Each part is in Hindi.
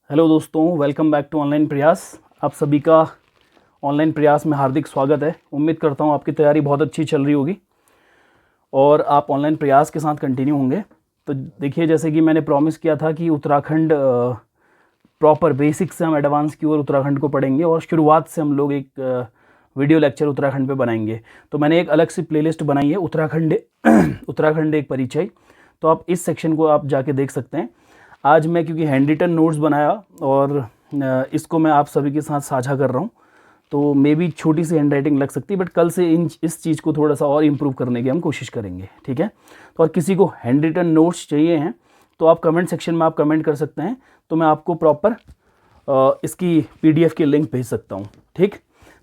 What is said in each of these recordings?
हेलो दोस्तों, वेलकम बैक टू ऑनलाइन प्रयास। आप सभी का ऑनलाइन प्रयास में हार्दिक स्वागत है। उम्मीद करता हूँ आपकी तैयारी बहुत अच्छी चल रही होगी और आप ऑनलाइन प्रयास के साथ कंटिन्यू होंगे। तो देखिए, जैसे कि मैंने प्रॉमिस किया था कि उत्तराखंड प्रॉपर बेसिक से हम एडवांस की ओर उत्तराखंड को पढ़ेंगे और शुरुआत से हम लोग एक वीडियो लेक्चर उत्तराखंड पे बनाएंगे। तो मैंने एक अलग सी प्लेलिस्ट बनाई है, उत्तराखंड उत्तराखंड एक परिचय। तो आप इस सेक्शन को आप जाके देख सकते हैं। आज मैं क्योंकि हैंड रिटन नोट्स बनाया और इसको मैं आप सभी के साथ साझा कर रहा हूँ, तो मे भी छोटी सी हैंड राइटिंग लग सकती है, बट कल से इस चीज़ को थोड़ा सा और इम्प्रूव करने की हम कोशिश करेंगे, ठीक है। तो और किसी को हैंड रिटन नोट्स चाहिए हैं तो आप कमेंट सेक्शन में आप कमेंट कर सकते हैं, तो मैं आपको प्रॉपर इसकी PDF की लिंक भेज सकता हूँ, ठीक।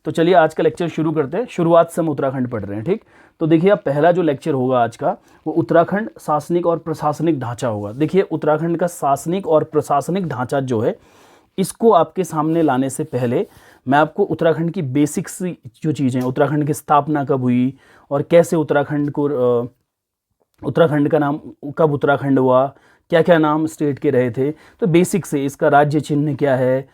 तो चलिए आज का लेक्चर शुरू करते हैं। शुरुआत से हम उत्तराखंड पढ़ रहे हैं, ठीक। तो देखिए, अब पहला जो लेक्चर होगा आज का वो उत्तराखंड शासनिक और प्रशासनिक ढांचा होगा। देखिए, उत्तराखंड का शासनिक और प्रशासनिक ढांचा जो है, इसको आपके सामने लाने से पहले मैं आपको उत्तराखंड की बेसिक्स जो चीज़ें, उत्तराखंड की स्थापना कब हुई और कैसे उत्तराखंड का नाम कब उत्तराखंड हुआ, क्या क्या नाम स्टेट के रहे थे, तो बेसिक से इसका राज्य चिन्ह क्या है,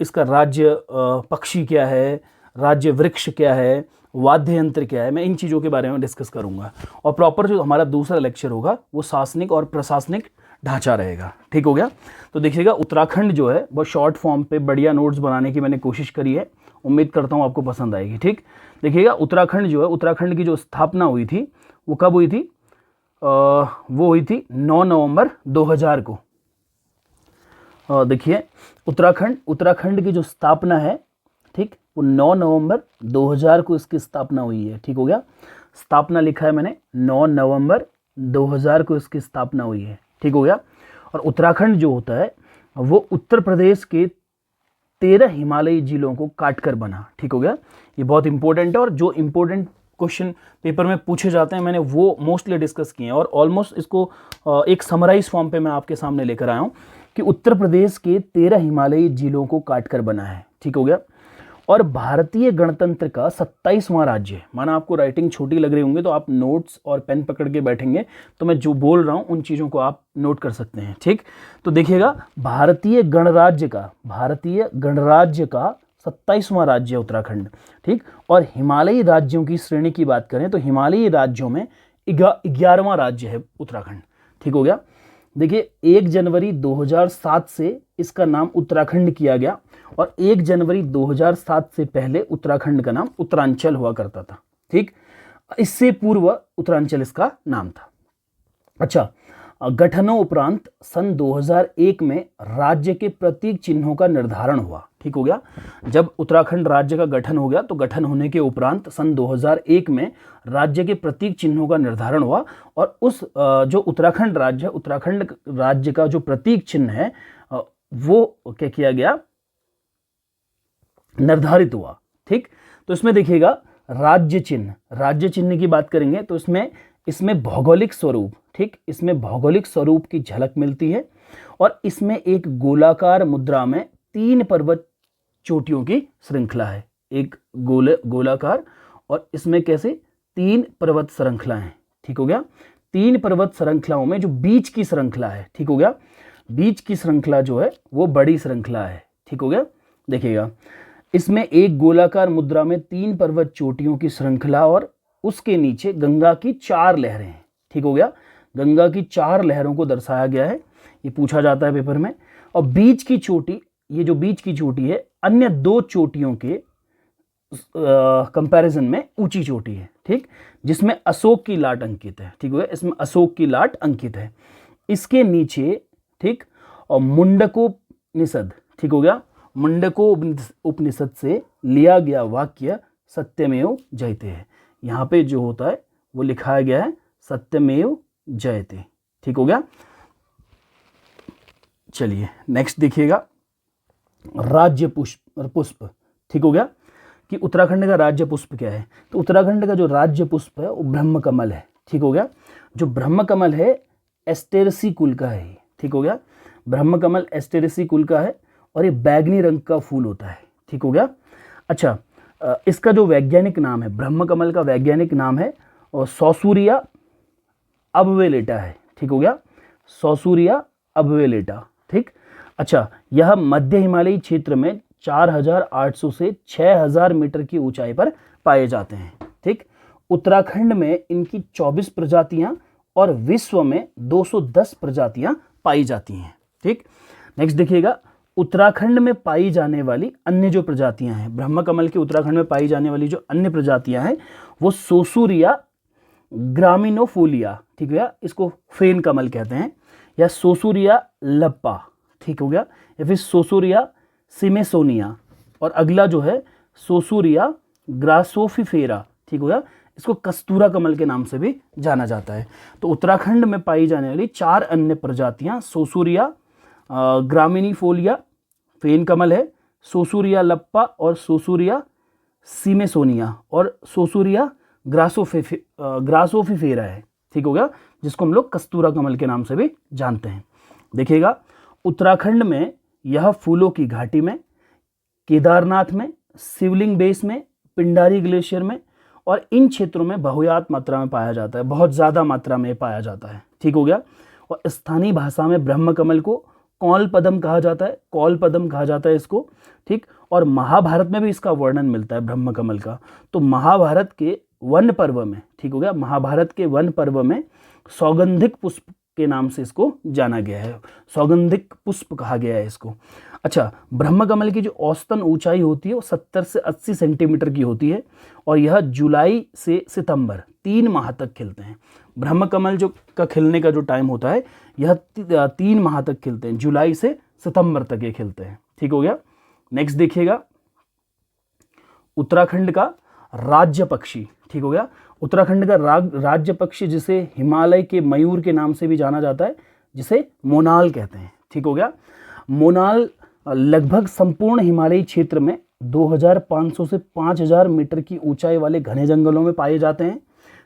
इसका राज्य पक्षी क्या है, राज्य वृक्ष क्या है, वाद्य यंत्र क्या है, मैं इन चीज़ों के बारे में डिस्कस करूंगा। और प्रॉपर जो हमारा दूसरा लेक्चर होगा वो शासनिक और प्रशासनिक ढांचा रहेगा, ठीक हो गया। तो देखिएगा, उत्तराखंड जो है वो शॉर्ट फॉर्म पे बढ़िया नोट्स बनाने की मैंने कोशिश करी है। उम्मीद करता हूँ आपको पसंद आएगी, ठीक। देखिएगा, उत्तराखंड जो है, उत्तराखंड की जो स्थापना हुई थी वो कब हुई थी? वो हुई थी 9 नवंबर 2000 को। देखिए, उत्तराखंड की जो स्थापना है, ठीक, वो 9 नवंबर 2000 को इसकी स्थापना हुई है, ठीक हो गया। स्थापना लिखा है मैंने, 9 नवंबर 2000 को इसकी स्थापना हुई है, ठीक हो गया। और उत्तराखंड जो होता है वो उत्तर प्रदेश के 13 हिमालयी जिलों को काटकर बना, ठीक हो गया। ये बहुत इंपॉर्टेंट है और जो इंपॉर्टेंट क्वेश्चन पेपर में पूछे जाते हैं मैंने वो मोस्टली डिस्कस किए हैं और ऑलमोस्ट इसको एक समराइज फॉर्म पे मैं आपके सामने लेकर आया हूँ कि उत्तर प्रदेश के 13 हिमालयी जिलों को काटकर बना है, ठीक हो गया। और भारतीय गणतंत्र का 27वां राज्य है। माना आपको राइटिंग छोटी लग रही होंगी तो आप नोट्स और पेन पकड़ के बैठेंगे तो मैं जो बोल रहा हूँ उन चीज़ों को आप नोट कर सकते हैं, ठीक। तो देखिएगा, भारतीय गणराज्य का 27वां राज्य है उत्तराखंड, ठीक। और हिमालयी राज्यों की श्रेणी की बात करें तो हिमालयी राज्यों में 11वां राज्य है उत्तराखंड, ठीक हो गया। देखिए, 1 जनवरी 2007 से इसका नाम उत्तराखंड किया गया और 1 जनवरी 2007 से पहले उत्तराखंड का नाम उत्तरांचल हुआ करता था, ठीक। इससे पूर्व उत्तरांचल इसका नाम था। अच्छा, गठनों उपरांत सन 2001 में राज्य के प्रतीक चिन्हों का निर्धारण हुआ, ठीक हो गया। जब उत्तराखंड राज्य का गठन हो गया तो गठन होने के उपरांत सन 2001 में राज्य के प्रतीक चिन्हों का निर्धारण हुआ और उस जो उत्तराखंड राज्य का जो प्रतीक चिन्ह है वो क्या किया गया, निर्धारित हुआ, ठीक। तो इसमें देखिएगा, राज्य चिन्ह की बात करेंगे तो इसमें भौगोलिक स्वरूप, ठीक, इसमें भौगोलिक स्वरूप की झलक मिलती है और इसमें एक गोलाकार मुद्रा में 3 पर्वत चोटियों की श्रृंखला है, एक गोलाकार, और इसमें कैसे 3 पर्वत श्रृंखलाएं, ठीक हो गया। 3 पर्वत श्रृंखलाओं में जो बीच की श्रृंखला है, ठीक हो गया, बीच की श्रृंखला जो है वो बड़ी श्रृंखला है, ठीक हो गया। देखिएगा, इसमें एक गोलाकार मुद्रा में 3 पर्वत चोटियों की श्रृंखला और उसके नीचे गंगा की 4 लहरें हैं, ठीक हो गया। गंगा की 4 लहरों को दर्शाया गया है, ये पूछा जाता है पेपर में। और बीच की चोटी, ये जो बीच की चोटी है अन्य 2 चोटियों के कंपैरिजन में ऊंची चोटी है, ठीक, जिसमें अशोक की लाट अंकित है, ठीक हो गया। इसमें अशोक की लाट अंकित है। इसके नीचे, ठीक, और मुंडकोपनिषद, ठीक हो गया, मुंडकोपनिषद से लिया गया वाक्य सत्यमेव जयते है। यहाँ पे जो होता है वो लिखाया गया है सत्यमेव जयते, ठीक हो गया। चलिए नेक्स्ट देखिएगा, राज्य पुष्प, ठीक हो गया, कि उत्तराखंड का राज्य पुष्प क्या है। तो उत्तराखंड का जो राज्य पुष्प है वो ब्रह्म कमल है, ठीक हो गया। जो ब्रह्म कमल है एस्टेरेसी कुल का है, ठीक हो गया। ब्रह्म कमल एस्टेरेसी कुल का है और ये बैगनी रंग का फूल होता है, ठीक हो गया। अच्छा, इसका जो वैज्ञानिक नाम है, ब्रह्म कमल का वैज्ञानिक नाम है और सॉसूरिया अबवेलेटा है, ठीक हो गया, सॉसूरिया अबवेलेटा, ठीक। अच्छा, यह मध्य हिमालयी क्षेत्र में 4800 से 6000 मीटर की ऊंचाई पर पाए जाते हैं। ठीक, उत्तराखंड में इनकी 24 प्रजातियां और विश्व में 210 प्रजातियां पाई जाती हैं। ठीक, नेक्स्ट देखिएगा, उत्तराखंड में पाई जाने वाली अन्य जो प्रजातियां हैं, ब्रह्मकमल की उत्तराखंड में पाई जाने वाली जो अन्य प्रजातियां हैं वो सोसूरिया ग्रामिनोफोलिया, ठीक है, इसको फेन कमल कहते हैं, या सोसूरिया लप्पा, ठीक हो गया, या फिर सोसूरिया सिमेसोनिया, और अगला जो है सोसूरिया ग्रासोफिफेरा, ठीक हो गया, इसको कस्तूरा कमल के नाम से भी जाना जाता है। तो उत्तराखंड में पाई जाने वाली 4 अन्य प्रजातियां सोसूरिया ग्रामिनीफोलिया फेन कमल है, सोसूरिया लप्पा और सोसूरिया सिमेसोनिया और सोसूरिया ग्रासोफिफेरा है, ठीक हो गया, जिसको हम लोग कस्तूरा कमल के नाम से भी जानते हैं। देखिएगा, उत्तराखंड में यह फूलों की घाटी में, केदारनाथ में, शिवलिंग बेस में, पिंडारी ग्लेशियर में और इन क्षेत्रों में बहुयात मात्रा में पाया जाता है, बहुत ज़्यादा मात्रा में पाया जाता है, ठीक हो गया। और स्थानीय भाषा में ब्रह्मकमल को कौल पदम कहा जाता है, कौल पदम कहा जाता है इसको, ठीक। और महाभारत में भी इसका वर्णन मिलता है ब्रह्मकमल का। तो महाभारत के वन पर्व में, ठीक हो गया, महाभारत के वन पर्व में सौगंधिक पुष्प के नाम से इसको जाना गया है, सौगंधिक पुष्प कहा गया है इसको। अच्छा, ब्रह्मकमल की जो औसतन ऊंचाई होती है वो 70 से 80 सेंटीमीटर की होती है और यह जुलाई से सितंबर 3 माह तक खिलते हैं। ब्रह्मकमल जो का खिलने का जो टाइम होता है यह 3 माह तक खिलते हैं, जुलाई से सितंबर तक ये खिलते हैं, ठीक हो गया। नेक्स्ट देखिएगा, उत्तराखंड का राज्य पक्षी, ठीक हो गया, उत्तराखंड का राज्य पक्षी जिसे हिमालय के मयूर के नाम से भी जाना जाता है, जिसे मोनाल कहते हैं, ठीक हो गया। मोनाल लगभग संपूर्ण हिमालयी क्षेत्र में 2500 से 5000 मीटर की ऊंचाई वाले घने जंगलों में पाए जाते हैं,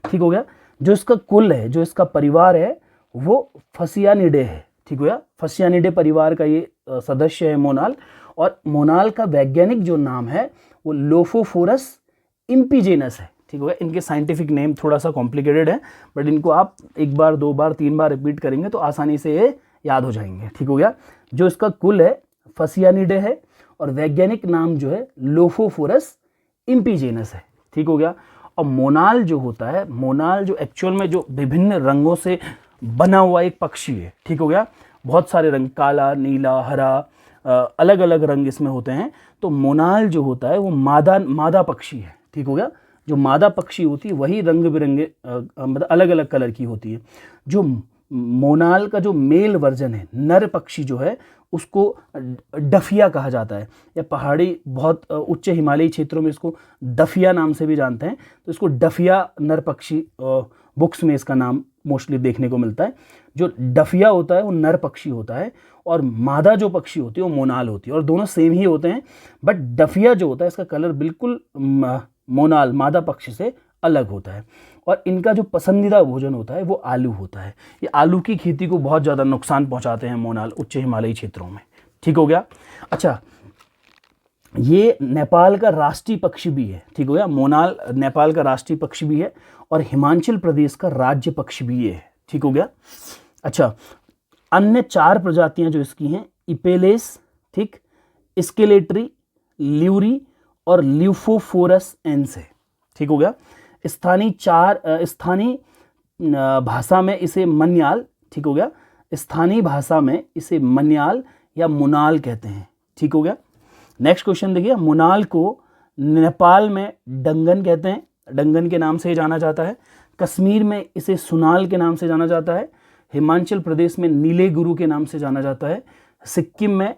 ठीक हो गया। जो इसका कुल है, जो इसका परिवार है वो फसियानिडे है, ठीक हो गया, फसियानिडे परिवार का ये सदस्य है मोनाल। और मोनाल का वैज्ञानिक जो नाम है वो लोफोफोरस इम्पीजेनस है, ठीक हो गया। इनके साइंटिफिक नेम थोड़ा सा कॉम्प्लिकेटेड है, बट इनको आप 1 बार 2 बार 3 बार रिपीट करेंगे तो आसानी से ये याद हो जाएंगे, ठीक हो गया। जो इसका कुल है फसियानिडे है और वैज्ञानिक नाम जो है लोफोफोरस इम्पीजेनस है, ठीक हो गया। और मोनाल जो होता है, मोनाल जो एक्चुअल में जो विभिन्न रंगों से बना हुआ एक पक्षी है, ठीक हो गया, बहुत सारे रंग, काला, नीला, हरा, अलग अलग रंग इसमें होते हैं। तो मोनाल जो होता है वो मादा पक्षी है, ठीक हो गया। जो मादा पक्षी होती है वही रंग बिरंगे मतलब अलग अलग कलर की होती है। जो मोनाल का जो मेल वर्जन है, नर पक्षी जो है, उसको डफिया कहा जाता है, या पहाड़ी बहुत उच्च हिमालयी क्षेत्रों में इसको दफिया नाम से भी जानते हैं। तो इसको डफिया नर पक्षी बुक्स में इसका नाम मोस्टली देखने को मिलता है। जो डफिया होता है वो नर पक्षी होता है और मादा जो पक्षी होती है वो मोनाल होती है, और दोनों सेम ही होते हैं। बट डफिया जो होता है इसका कलर बिल्कुल मोनाल मादा पक्षी से अलग होता है। और इनका जो पसंदीदा भोजन होता है वो आलू होता है। ये आलू की खेती को बहुत ज़्यादा नुकसान पहुंचाते हैं मोनाल उच्च हिमालयी क्षेत्रों में, ठीक हो गया। अच्छा, ये नेपाल का राष्ट्रीय पक्षी भी है, ठीक हो गया, मोनाल नेपाल का राष्ट्रीय पक्षी भी है और हिमाचल प्रदेश का राज्य पक्षी भी ये है, ठीक हो गया। अच्छा, अन्य 4 प्रजातियां जो इसकी हैं, इपेलेस, ठीक, स्केलेटरी, ल्यूरी और ल्यूफोफोरस एंस है, ठीक हो गया। स्थानीय भाषा में इसे मन्याल, ठीक हो गया, स्थानीय भाषा में इसे मन्याल या मुनाल कहते हैं, ठीक हो गया। नेक्स्ट क्वेश्चन देखिए, मुनाल को नेपाल में डंगन कहते हैं, डंगन के नाम से जाना जाता है। कश्मीर में इसे सुनाल के नाम से जाना जाता है। हिमाचल प्रदेश में नीले गुरु के नाम से जाना जाता है। सिक्किम में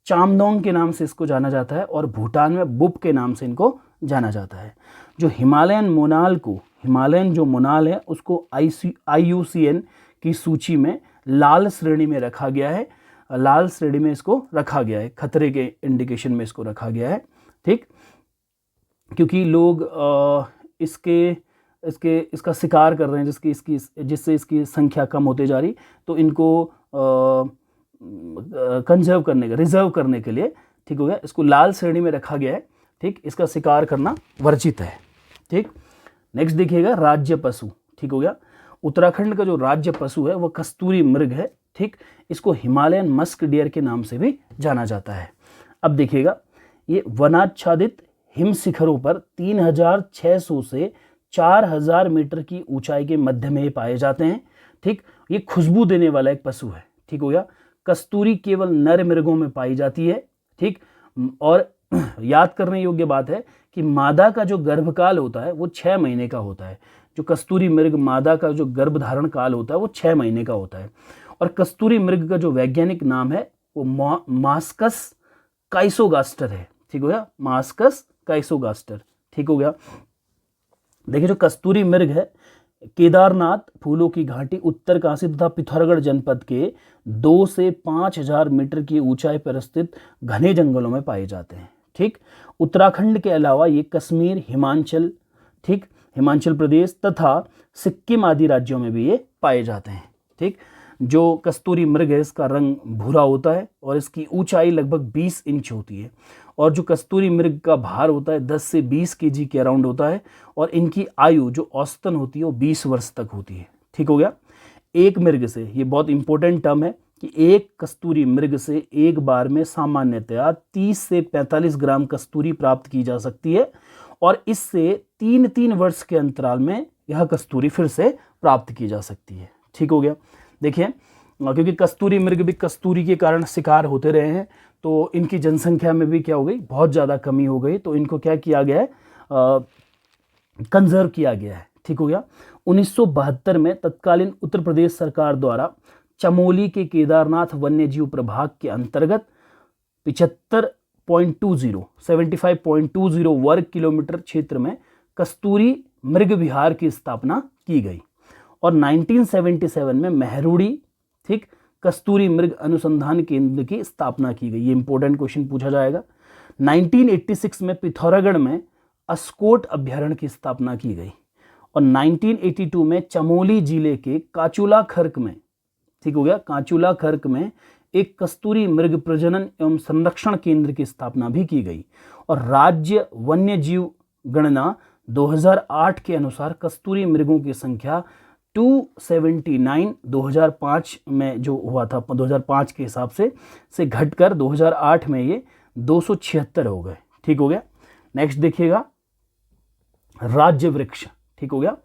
चामदोंग के नाम से इसको जाना जाता है और भूटान में बुप के नाम से इनको जाना जाता है। जो हिमालयन जो मोनाल है उसको IUCN की सूची में लाल श्रेणी में रखा गया है, लाल श्रेणी में इसको रखा गया है, खतरे के इंडिकेशन में इसको रखा गया है, ठीक, क्योंकि लोग इसका शिकार कर रहे हैं, जिससे इसकी संख्या कम होते जा रही, तो इनको रिजर्व करने के लिए, ठीक हो गया, इसको लाल श्रेणी में रखा गया है, ठीक, इसका शिकार करना वर्जित है, ठीक। नेक्स्ट देखिएगा, राज्य पशु, ठीक हो गया। उत्तराखंड का जो राज्य पशु है वो कस्तूरी मृग है, ठीक। इसको हिमालयन मस्क डियर के नाम से भी जाना जाता है। अब देखिएगा, ये वनाच्छादित हिम शिखरों पर 3600 से 4000 मीटर की ऊंचाई के मध्य में पाए जाते हैं। ठीक, ये खुशबू देने वाला एक पशु है। ठीक हो गया। कस्तूरी केवल नर मृगों में पाई जाती है। ठीक, और याद करने योग्य बात है कि मादा का जो गर्भकाल होता है वो 6 महीने का होता है। जो कस्तूरी मृग मादा का जो गर्भधारण काल होता है वो 6 महीने का होता है। और कस्तूरी मृग का जो वैज्ञानिक नाम है वो मास्कस काइसोगास्टर है। ठीक हो गया, मास्कस काइसोगास्टर। ठीक हो गया। देखिए, जो कस्तूरी मृग है केदारनाथ फूलों की घाटी, उत्तरकाशी तथा पिथौरागढ़ जनपद के 2 से 5000 मीटर की ऊंचाई पर स्थित घने जंगलों में पाए जाते हैं। ठीक, उत्तराखंड के अलावा ये कश्मीर, हिमाचल, ठीक, हिमाचल प्रदेश तथा सिक्किम आदि राज्यों में भी ये पाए जाते हैं। ठीक, जो कस्तूरी मृग है इसका रंग भूरा होता है और इसकी ऊंचाई लगभग 20 इंच होती है। और जो कस्तूरी मृग का भार होता है 10 से 20 केजी के अराउंड होता है। और इनकी आयु जो औसतन होती है वो 20 वर्ष तक होती है। ठीक हो गया। एक मृग से, ये बहुत इंपॉर्टेंट टर्म है कि एक कस्तूरी मृग से एक बार में सामान्यतया 30 से 45 ग्राम कस्तूरी प्राप्त की जा सकती है। और इससे 3-3 वर्ष के अंतराल में यह कस्तूरी फिर से प्राप्त की जा सकती है। ठीक हो गया। देखिए, क्योंकि कस्तूरी मृग भी कस्तूरी के कारण शिकार होते रहे हैं तो इनकी जनसंख्या में भी क्या हो गई, बहुत ज़्यादा कमी हो गई। तो इनको क्या किया गया है, कंजर्व किया गया है। ठीक हो गया। 1972 में तत्कालीन उत्तर प्रदेश सरकार द्वारा चमोली के केदारनाथ वन्यजीव प्रभाग के अंतर्गत 75.20 वर्ग किलोमीटर क्षेत्र में कस्तूरी मृग विहार की स्थापना की गई। और 1977 में मेहरुड़ी, ठीक, कस्तूरी मृग अनुसंधान केंद्र की स्थापना की गई। ये इंपॉर्टेंट क्वेश्चन पूछा जाएगा। 1986 में पिथौरागढ़ में अस्कोट अभ्यारण्य की स्थापना की गई। और 1982 में चमोली जिले के काचुला खर्क में, ठीक हो गया, काचुला खर्क में एक कस्तूरी मृग प्रजनन एवं संरक्षण केंद्र की स्थापना भी की गई। और राज्य वन्यजीव गणना 2008 के अनुसार कस्तूरी मृगों की संख्या 279 2005 में जो हुआ था 2005 के हिसाब से घटकर 2008 में ये 276 हो गए। ठीक हो गया। नेक्स्ट देखिएगा, राज्य वृक्ष। ठीक हो गया।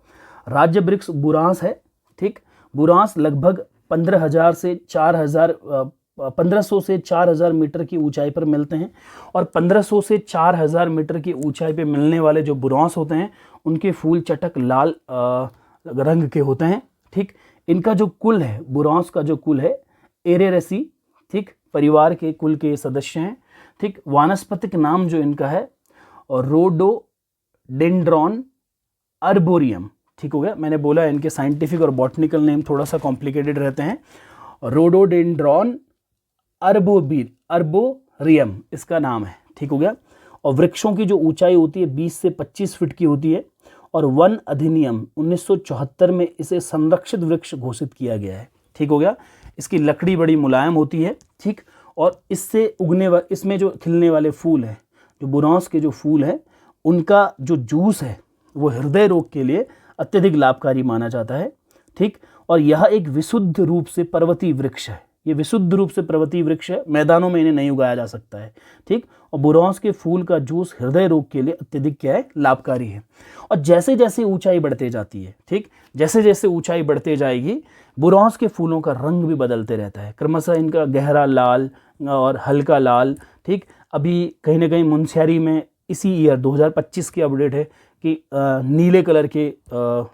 राज्य वृक्ष बुरांस है। ठीक, बुरांस लगभग 1500 से 4000 मीटर की ऊंचाई पर मिलते हैं। और 1500 से 4000 मीटर की ऊंचाई पर मिलने वाले जो बुरांस होते हैं उनके फूल चटक लाल रंग के होते हैं। ठीक, इनका जो कुल है, बुरांस का जो कुल है एरेरेसी, ठीक, परिवार के कुल के सदस्य हैं। ठीक, वानस्पतिक नाम जो इनका है और रोडोडेंड्रॉन अर्बोरियम। ठीक हो गया। मैंने बोला इनके साइंटिफिक और बॉटनिकल नेम थोड़ा सा कॉम्प्लिकेटेड रहते हैं। रोडोडेंड्रॉन अर्बोरियम इसका नाम है। ठीक हो गया। और वृक्षों की जो ऊंचाई होती है 20 से 25 फीट की होती है। और वन अधिनियम 1974 में इसे संरक्षित वृक्ष घोषित किया गया है। ठीक हो गया। इसकी लकड़ी बड़ी मुलायम होती है। ठीक, और इससे इसमें जो खिलने वाले फूल हैं, जो बुरांस के जो फूल हैं, उनका जो जूस है वो हृदय रोग के लिए अत्यधिक लाभकारी माना जाता है। ठीक, और यह एक विशुद्ध रूप से पर्वतीय वृक्ष है। ये विशुद्ध रूप से पर्वतीय वृक्ष है, मैदानों में इन्हें नहीं उगाया जा सकता है। ठीक, और बुरांस के फूल का जूस हृदय रोग के लिए अत्यधिक क्या है, लाभकारी है। और जैसे जैसे ऊंचाई बढ़ते जाती है, ठीक, जैसे जैसे ऊंचाई बढ़ते जाएगी बुरांस के फूलों का रंग भी बदलते रहता है। क्रमशः इनका गहरा लाल और हल्का लाल। ठीक, अभी कहीं ना कहीं मुनस्यारी में इसी ईयर 2025 की अपडेट है कि नीले कलर के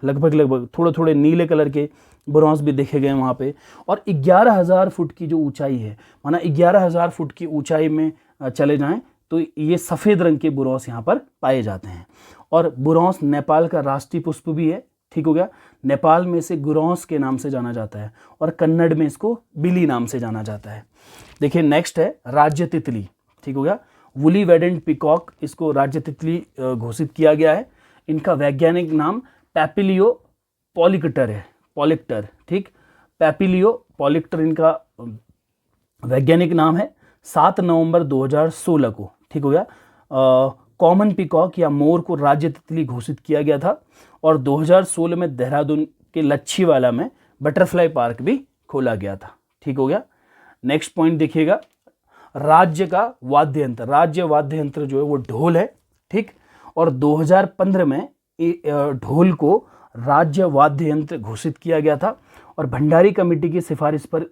लगभग थोड़े नीले कलर के बुरांस भी देखे गए वहाँ पे। और 11,000 फुट की जो ऊंचाई है, माना 11,000 फुट की ऊंचाई में चले जाएं तो ये सफ़ेद रंग के बुरांस यहाँ पर पाए जाते हैं। और बुरांस नेपाल का राष्ट्रीय पुष्प भी है। ठीक हो गया। नेपाल में इसे गुरांस के नाम से जाना जाता है और कन्नड़ में इसको बिली नाम से जाना जाता है। देखिए, नेक्स्ट है राज्य तितली। ठीक हो गया। वुली वेडेंट पिकॉक, इसको राज्य तितली घोषित किया गया है। इनका वैज्ञानिक नाम पैपिलियो पॉलिक्टर है, पॉलिक्टर। ठीक, पैपिलियो पॉलिक्टर इनका वैज्ञानिक नाम है। 7 नवंबर 2016 को, ठीक हो गया, कॉमन पिकॉक या मोर को राज्य तितली घोषित किया गया था। और 2016 में देहरादून के लच्छीवाला में बटरफ्लाई पार्क भी खोला गया था। ठीक हो गया। नेक्स्ट पॉइंट देखिएगा, राज्य का वाद्य यंत्र, राज्य वाद्य यंत्र जो है वो ढोल है, ठीक। और 2015 में ढोल को राज्य वाद्य यंत्र घोषित किया गया था और भंडारी कमेटी की सिफारिश पर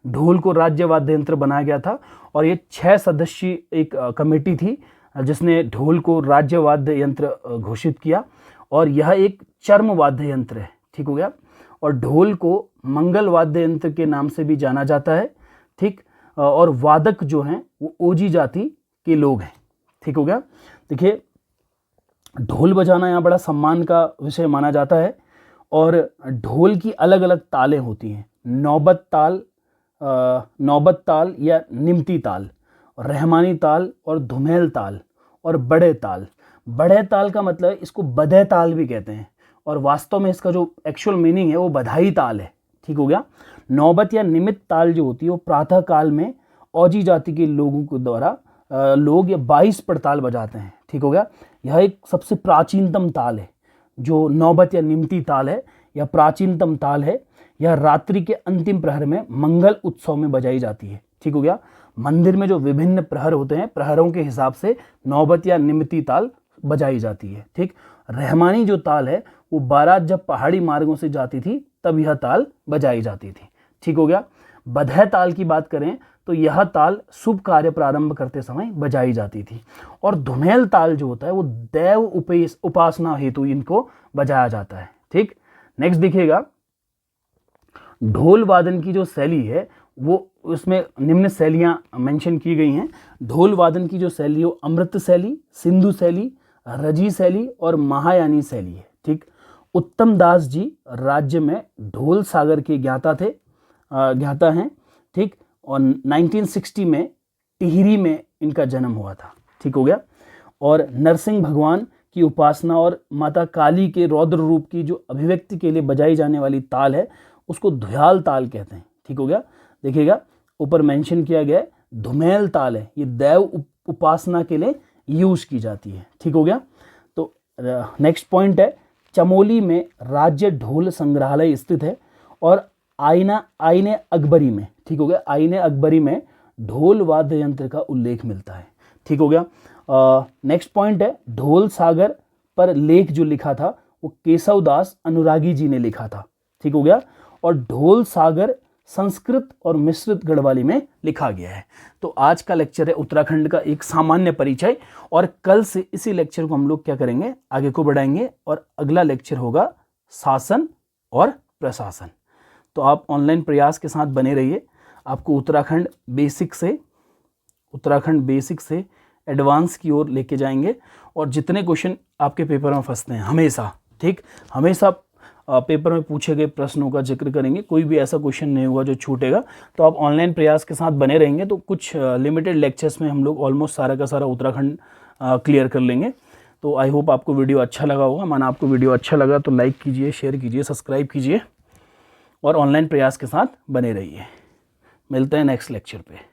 ढोल को राज्य वाद्य यंत्र बनाया गया था। और ये 6 सदस्यीय एक कमेटी थी जिसने ढोल को राज्य वाद्य यंत्र घोषित किया। और यह एक चर्म वाद्य यंत्र है, ठीक हो गया। और ढोल को मंगल वाद्य यंत्र के नाम से भी जाना जाता है, ठीक। और वादक जो हैं वो ओजी जाति के लोग हैं, ठीक हो गया। देखिए, ढोल बजाना यहाँ बड़ा सम्मान का विषय माना जाता है और ढोल की अलग अलग तालें होती हैं, नौबत ताल या निमती ताल, रहमानी ताल और धुमेल ताल और बड़े ताल। बड़े ताल का मतलब इसको बधे ताल भी कहते हैं और वास्तव में इसका जो एक्चुअल मीनिंग है वो बधाई ताल है, ठीक हो गया। नौबत या निमित्त ताल जो होती है वो प्रातः काल में औजी जाति के लोगों के द्वारा लोग या 22 पड़ताल बजाते हैं, ठीक हो गया। यह एक सबसे प्राचीनतम ताल है जो नौबत या निमती ताल है, यह प्राचीनतम ताल है। यह रात्रि के अंतिम प्रहर में मंगल उत्सव में बजाई जाती है, ठीक हो गया। मंदिर में जो विभिन्न प्रहर होते हैं, प्रहरों के हिसाब से नौबत या निमती ताल बजाई जाती है, ठीक। रहमानी जो ताल है वो बारात जब पहाड़ी मार्गों से जाती थी तब यह ताल बजाई जाती थी, ठीक हो गया। बधै ताल की बात करें तो यह ताल शुभ कार्य प्रारंभ करते समय बजाई जाती थी। और धुमेल ताल जो होता है वो दैव उपासना हेतु इनको बजाया जाता है, ठीक। नेक्स्ट देखिएगा, ढोल वादन की जो शैली है वो उसमें निम्न शैलियां मेंशन की गई हैं। ढोल वादन की जो शैली है अमृत शैली, सिंधु शैली, रजी शैली और महायानी शैली है, ठीक। उत्तम दास जी राज्य में ढोल सागर के ज्ञाता हैं, ठीक। और 1960 में टिहरी में इनका जन्म हुआ था, ठीक हो गया। और नरसिंह भगवान की उपासना और माता काली के रौद्र रूप की जो अभिव्यक्ति के लिए बजाई जाने वाली ताल है उसको धुयाल ताल कहते हैं, ठीक हो गया। देखिएगा, ऊपर मेंशन किया गया है धुमेल ताल है, ये दैव उपासना के लिए यूज की जाती है, ठीक हो गया। तो नेक्स्ट पॉइंट है, चमोली में राज्य ढोल संग्रहालय स्थित है और आईने अकबरी में, ठीक हो गया, आईने अकबरी में ढोल वाद्य यंत्र का उल्लेख मिलता है, ठीक हो गया। नेक्स्ट पॉइंट है, ढोल सागर पर लेख जो लिखा था वो केशव दास अनुरागी जी ने लिखा था, ठीक हो गया। और ढोल सागर संस्कृत और मिश्रित गढ़वाली में लिखा गया है। तो आज का लेक्चर है उत्तराखंड का एक सामान्य परिचय और कल से इसी लेक्चर को हम लोग क्या करेंगे, आगे को बढ़ाएंगे और अगला लेक्चर होगा शासन और प्रशासन। तो आप ऑनलाइन प्रयास के साथ बने रहिए, आपको उत्तराखंड बेसिक से एडवांस की ओर लेके जाएंगे और जितने क्वेश्चन आपके पेपर में फंसते हैं हमेशा, ठीक, हमेशा पेपर में पूछे गए प्रश्नों का जिक्र करेंगे, कोई भी ऐसा क्वेश्चन नहीं होगा जो छूटेगा। तो आप ऑनलाइन प्रयास के साथ बने रहेंगे तो कुछ लिमिटेड लेक्चर्स में हम लोग ऑलमोस्ट सारा का सारा उत्तराखंड क्लियर कर लेंगे। तो आई होप आपको वीडियो अच्छा लगा होगा। माना आपको वीडियो अच्छा लगा तो लाइक कीजिए, शेयर कीजिए, सब्सक्राइब कीजिए और ऑनलाइन प्रयास के साथ बने रहिए। मिलते हैं नेक्स्ट लेक्चर पे।